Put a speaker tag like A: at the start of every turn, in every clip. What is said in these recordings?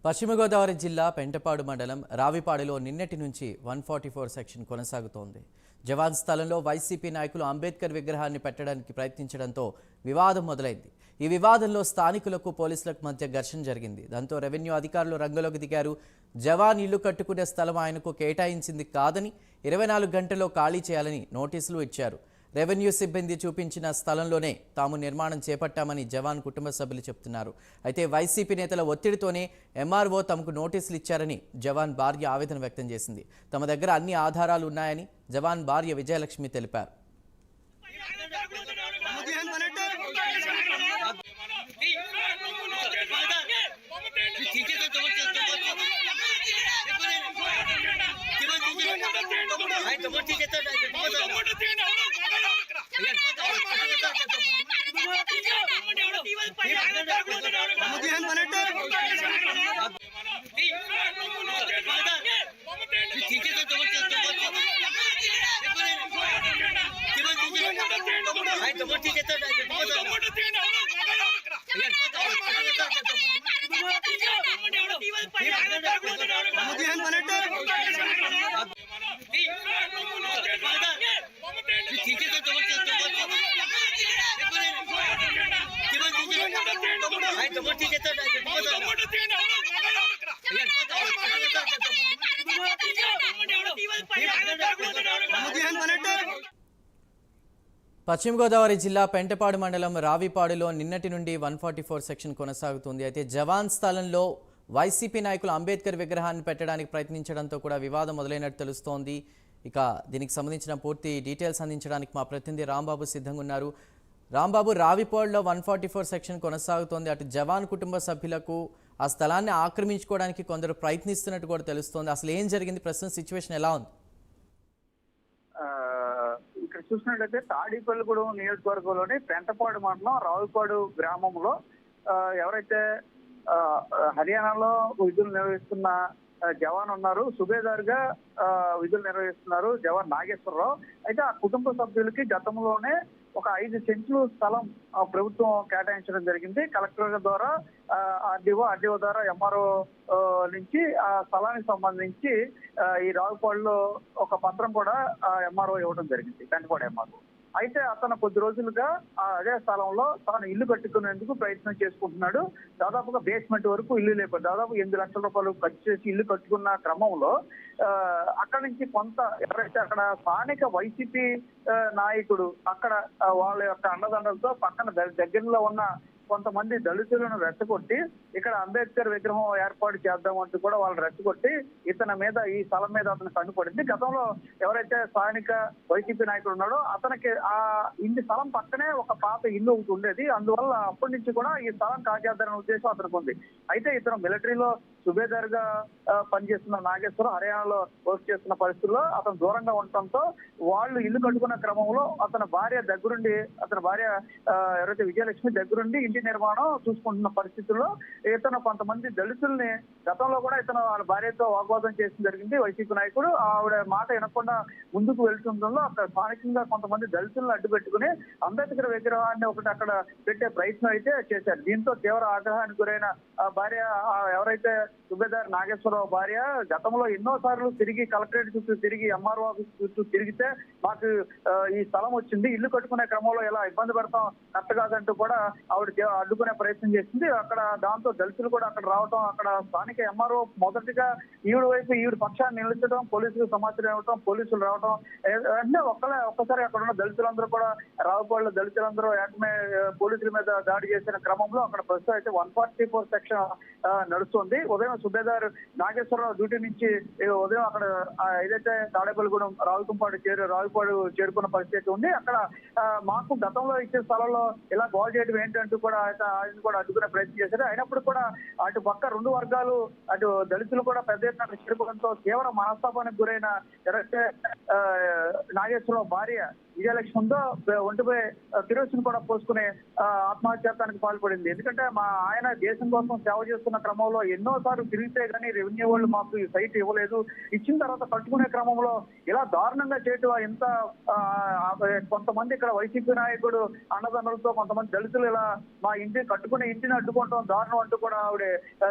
A: పశ్చిమ గోదావరి జిల్లా పెంటపాడు మండలం రావిపాడులో నిన్నటి నుంచి 144 సెక్షన్ కొనసాగుతోంది. జవాన్ స్థలంలో వైసీపీ నాయకులు అంబేద్కర్ విగ్రహాన్ని పెట్టడానికి ప్రయత్నించడంతో వివాదం మొదలైంది. ఈ వివాదంలో స్థానికులకు పోలీసులకు మధ్య ఘర్షణ జరిగింది. దాంతో రెవెన్యూ అధికారులు రంగంలోకి దిగారు. జవాన్ ఇల్లు కట్టుకునే స్థలం ఆయనకు కేటాయించింది కాదని 24 గంటల్లో ఖాళీ చేయాలని నోటీసులు ఇచ్చారు. రెవెన్యూ సిబ్బంది చూపించిన స్థలంలోనే తాము నిర్మాణం చేపట్టామని జవాన్ కుటుంబ సభ్యులు చెప్తున్నారు. అయితే వైసీపీ నేతల ఒత్తిడితోనే ఎంఆర్ఓ తమకు నోటీసులు ఇచ్చారని జవాన్ భార్య ఆవేదన వ్యక్తం చేసింది. తమ దగ్గర అన్ని ఆధారాలు ఉన్నాయని జవాన్ భార్య విజయలక్ష్మి తెలిపారు. పశ్చిమ గోదావరి జిల్లా పెంటపాడు మండలం రావిపాడులో నిన్నటి నుండి 144 సెక్షన్ కొనసాగుతుంది. అయితే జవాన్ స్థలంలో వైసీపీ నాయకులు అంబేద్కర్ విగ్రహాన్ని పెట్టడానికి ప్రయత్నించడంతో కూడా వివాదం మొదలైనట్టు తెలుస్తోంది. ఇక దీనికి సంబంధించిన పూర్తి డీటెయిల్స్ అందించడానికి మా ప్రతినిధి రాంబాబు సిద్ధంగా ఉన్నారు. రాంబాబు, రావిపాడులో 144 సెక్షన్ కొనసాగుతోంది. అటు జవాన్ కుటుంబ సభ్యులకు ఆ స్థలాన్ని ఆక్రమించుకోవడానికి కొందరు ప్రయత్నిస్తున్నట్టు కూడా తెలుస్తోంది. అసలు ఏం జరిగింది? ప్రస్తుతం సిచ్యువేషన్ ఎలా ఉంది?
B: ఇక్కడ చూసినట్లయితే తాడేపల్లిగూడెం నియోజకవర్గంలోని పెంటపాడు మండలం రావుపాడు గ్రామంలో ఎవరైతే హర్యానాలో విధులు నిర్వహిస్తున్న జవాన్ ఉన్నారు, సుబేదార్ గా విధులు నిర్వహిస్తున్నారు జవాన్ నాగేశ్వరరావు. అయితే ఆ కుటుంబ సభ్యులకి గతంలోనే ఒక 5 సెంట్లు స్థలం ప్రభుత్వం కేటాయించడం జరిగింది. కలెక్టర్ ద్వారా ఆర్డీఓ ద్వారా ఎంఆర్ఓ నుంచి ఆ స్థలానికి సంబంధించి ఈ రావుపాడులో ఒక పత్రం కూడా ఎంఆర్ఓ ఇవ్వడం జరిగింది, పెంటపాడు ఎంఆర్ఓ. అయితే అతను కొద్ది రోజులుగా అదే స్థలంలో తాను ఇల్లు కట్టుకునేందుకు ప్రయత్నం చేసుకుంటున్నాడు. దాదాపుగా బేస్మెంట్ వరకు ఇల్లు లేకపోతే దాదాపు 8 లక్షల రూపాయలు ఖర్చు చేసి ఇల్లు కట్టుకున్న క్రమంలో అక్కడి నుంచి కొంత ఎవరైతే అక్కడ స్థానిక వైసీపీ నాయకుడు అక్కడ వాళ్ళ యొక్క అండదండలతో పక్కన దగ్గరలో ఉన్న కొంతమంది దళితులను రెచ్చగొట్టి ఇక్కడ అంబేద్కర్ విగ్రహం ఏర్పాటు చేద్దామంటూ కూడా వాళ్ళు రెచ్చగొట్టి ఇతని మీద ఈ స్థలం మీద అతను కన్నుపడింది. గతంలో ఎవరైతే స్థానిక వైసీపీ నాయకుడు ఉన్నాడో అతనికి ఆ ఇంటి స్థలం పక్కనే ఒక పాత ఇల్లు ఒకటి ఉండేది. అందువల్ల అప్పటి నుంచి కూడా ఈ స్థలం కాజేద్దారనే ఉద్దేశం అతనికి ఉంది. అయితే ఇతను మిలిటరీలో సుబేదార్ గా పనిచేస్తున్న నాగేశ్వరం హర్యానాలో వర్క్ చేస్తున్న పరిస్థితుల్లో అతను దూరంగా ఉండటంతో వాళ్ళు ఇల్లు కట్టుకున్న క్రమంలో అతని భార్య ఎవరైతే విజయలక్ష్మి దగ్గరుండి ఇంటి నిర్మాణం చూసుకుంటున్న పరిస్థితుల్లో ఇతను కొంతమంది దళితుల్ని గతంలో కూడా ఇతను వాళ్ళ భార్యతో వాగ్వాదం చేసిన జరిగింది. వైసీపీ నాయకుడు ఆవిడ మాట వినకుండా ముందుకు వెళ్తుండడంలో అక్కడ స్థానికంగా కొంతమంది దళితులను అడ్డుపెట్టుకుని అంబేద్కర్ విగ్రహాన్ని ఒకటి అక్కడ పెట్టే ప్రయత్నం అయితే చేశారు. దీంతో తీవ్ర ఆగ్రహానికి గురైన భార్య ఎవరైతే సుబేదార్ నాగేశ్వరరావు భార్య గతంలో ఎన్నో సార్లు తిరిగి కలెక్టరేట్ చుట్టూ తిరిగి ఎంఆర్ఓ ఆఫీస్ చుట్టూ తిరిగితే మాకు ఈ స్థలం వచ్చింది, ఇల్లు కట్టుకునే క్రమంలో ఎలా ఇబ్బంది పడతాం కరెక్ట్ కాదంటూ కూడా ఆవిడ అడ్డుకునే ప్రయత్నం చేసింది. అక్కడ దాంతో దళితులు కూడా అక్కడ రావటం, అక్కడ స్థానిక ఎంఆర్ఓ మొదటిగా ఈవిడ పక్షాన్ని నిలిచడం, పోలీసులకు సమాచారం ఇవ్వటం, పోలీసులు రావటం అంటే ఒక్కసారి అక్కడ ఉన్న దళితులందరూ కూడా రావుపాడులో దళితులందరూ ఏకమే పోలీసుల మీద దాడి చేసిన క్రమంలో అక్కడ ప్రస్తుతం అయితే 144 సెక్షన్ నడుస్తుంది. ఉదయం సుబేదార్ నాగేశ్వరరావు డ్యూటీ నుంచి ఉదయం అక్కడ ఏదైతే తాడేపల్లిగూడెం రావుపాడు చేరుకున్న పరిస్థితి ఉంది. అక్కడ మాకు గతంలో ఇచ్చే స్థలంలో ఇలా గోల్ చేయడం ఏంటంటూ కూడా ఆయన కూడా అడ్డుకునే ప్రయత్నం చేశారు. అయినప్పుడు కూడా అటు పక్క 2 వర్గాలు అటు దళితులు కూడా పెద్ద ఎత్తున చేరుకోవడంతో తీవ్ర మనస్తాపానికి గురైన ఎవరైతే నాగేశ్వరరావు భార్య విజయలక్ష్మి ఉందో ఒంటిపై కిరోసిన్ కూడా పోసుకుని ఆత్మహత్యానికి పాల్పడింది. ఎందుకంటే ఆయన దేశం కోసం సేవ చేస్తున్న క్రమంలో ఎన్నోసార్లు తిరిగితే గానీ రెవెన్యూ వాళ్ళు మాకు ఈ సైట్ ఇవ్వలేదు, ఇచ్చిన తర్వాత కట్టుకునే క్రమంలో ఇలా దారుణంగా చేయటం ఇంత కొంతమంది ఇక్కడ వైసీపీ నాయకుడు అన్నదండలతో కొంతమంది దళితులు ఇలా మా కట్టుకునే ఇంటిని అడ్డుకోవడం దారుణం అంటూ కూడా ఆవిడ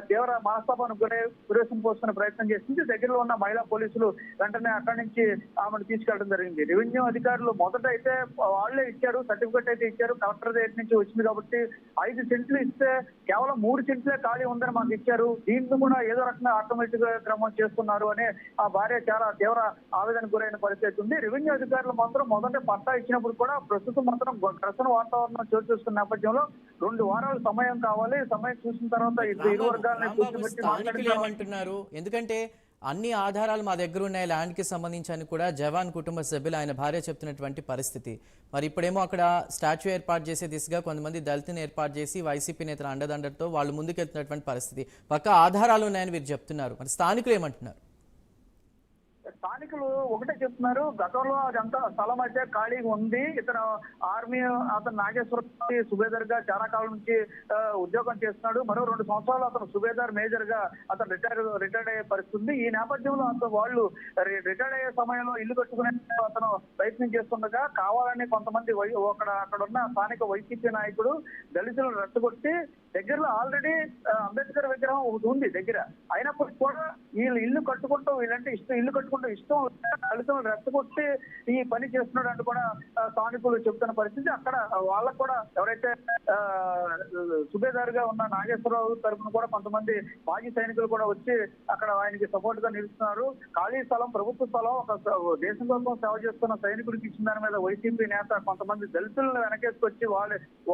B: తీవ్ర మనస్తాపానికి కిరోసిన్ పోసుకునే ప్రయత్నం చేసింది. దగ్గరలో ఉన్న మహిళా పోలీసులు వెంటనే అక్కడి నుంచి ఆమెను తీసుకెళ్లడం జరిగింది. రెవెన్యూ అధికారులు మొదట అయితే వాళ్లే ఇచ్చారు, సర్టిఫికెట్ అయితే ఇచ్చారు, కలెక్టర్ దగ్గర నుంచి వచ్చింది కాబట్టి 5 సెంట్లు ఇస్తే కేవలం 3 సెంట్లే ఖాళీ ఉందని మాకు ఇచ్చారు, దీంట్లో కూడా ఏదో రకంగా ఆటోమేటిక్ గా క్రమం చేస్తున్నారు అని ఆ భార్య చాలా తీవ్ర ఆవేదనకు గురైన పరిస్థితి ఉంది. రెవెన్యూ అధికారులు మాత్రం మొదట పట్టా ఇచ్చినప్పుడు కూడా ప్రస్తుతం మాత్రం ఘర్షణ వాతావరణం చోటు చేసుకున్న నేపథ్యంలో 2 వారాల సమయం కావాలి, సమయం చూసిన తర్వాత ఇరు వర్గాలను కూర్చోబెట్టి
A: ఏమంటున్నారు? ఎందుకంటే అన్ని ఆధారాలు మా దగ్గర ఉన్నాయి ల్యాండ్ కి సంబంధించి అని కూడా జవాన్ కుటుంబ సభ్యులు ఆయన భార్య చెప్తున్నటువంటి పరిస్థితి. మరి ఇప్పుడేమో అక్కడ స్టాచ్యూ ఏర్పాటు చేసే దిశగా కొంతమంది దళితుని ఏర్పాటు చేసి వైసీపీ నేతల అండదండలతో వాళ్ళు ముందుకెళ్తున్నటువంటి పరిస్థితి. పక్కా ఆధారాలు ఉన్నాయని వీరు చెప్తున్నారు. మరి స్థానికులు ఏమంటున్నారు?
B: స్థానికులు ఒకటే చెప్తున్నారు, గతంలో అదంతా స్థలం అయితే ఖాళీగా ఉంది, ఇతను ఆర్మీ అతను నాగేశ్వర సుబేదార్ గా చాలా కాలం నుంచి ఉద్యోగం చేస్తున్నాడు, మరో 2 సంవత్సరాలు అతను సుబేదార్ మేజర్ గా అతను రిటైర్డ్ అయ్యే పరిస్థితి. ఈ నేపథ్యంలో అతను వాళ్ళు రిటైర్డ్ అయ్యే సమయంలో ఇల్లు కట్టుకునే అతను ప్రయత్నం చేస్తుండగా కావాలని కొంతమంది అక్కడ ఉన్న స్థానిక వైసీపీ నాయకుడు దళితులను రెచ్చగొట్టి దగ్గరలో ఆల్రెడీ అంబేద్కర్ విగ్రహం ఒకటి ఉంది దగ్గర, అయినప్పటికీ కూడా వీళ్ళు ఇల్లు కట్టుకుంటూ ఇష్టం దళితులను రెచ్చగొట్టి ఈ పని చేస్తున్నాడు అంటూ కూడా స్థానికులు చెప్తున్న పరిస్థితి. అక్కడ వాళ్ళకు కూడా ఎవరైతే సుబేదార్ గా ఉన్న నాగేశ్వరరావు తరఫున కూడా కొంతమంది మాజీ సైనికులు కూడా వచ్చి అక్కడ ఆయనకి సపోర్ట్ గా నిలుస్తున్నారు. ఖాళీ స్థలం, ప్రభుత్వ స్థలం, ఒక దేశం కోసం సేవ చేస్తున్న సైనికుడికి ఇచ్చిన దాని మీద వైసీపీ నేత కొంతమంది దళితులను వెనకేసుకొచ్చి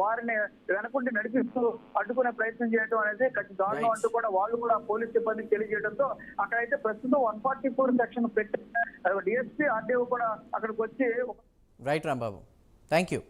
B: వారిని వెనకుండి నడిపిస్తూ అడ్డుకునే ప్రయత్నం చేయడం అనేది దారుణం అంటూ కూడా వాళ్ళు కూడా పోలీస్ సిబ్బందికి తెలియజేయడంతో అక్కడైతే ప్రస్తుతం 144 సెక్షన్ పెట్టి డిఎస్పీ ఆర్డీఓ కూడా అక్కడికి వచ్చి
A: రైట్ రాంబాబు, థ్యాంక్ యూ.